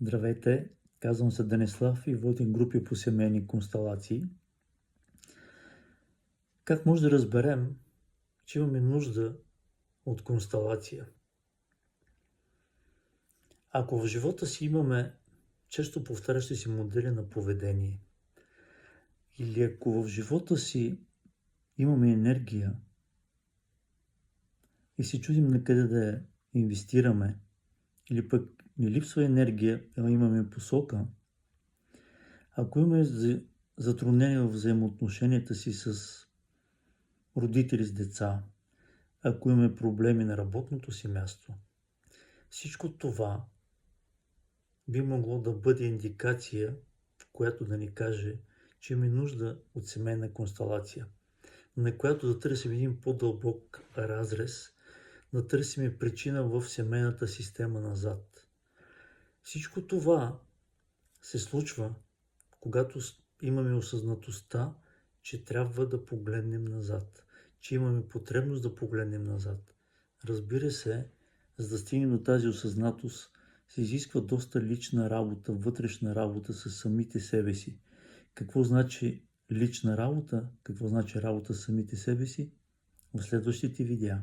Здравейте, казвам се Денислав и водим групи по семейни констелации. Как може да разберем, че имаме нужда от констелация? Ако в живота си имаме често повтарящи си модели на поведение, или ако в живота си имаме енергия и се чудим на къде да я инвестираме, или пък ни липсва енергия, а имаме посока, ако имаме затруднение в взаимоотношенията си с родители с деца, ако имаме проблеми на работното си място, всичко това би могло да бъде индикация, която да ни каже, че имаме нужда от семейна констелация, на която да търсим един по-дълбок разрез, да търсим причина в семейната система назад. Всичко това се случва, когато имаме осъзнатостта, че трябва да погледнем назад, че имаме потребност да погледнем назад. Разбира се, за да стигнем до тази осъзнатост, се изисква доста лична работа, вътрешна работа с самите себе си. Какво значи лична работа? Какво значи работа с самите себе си? В следващите видеа.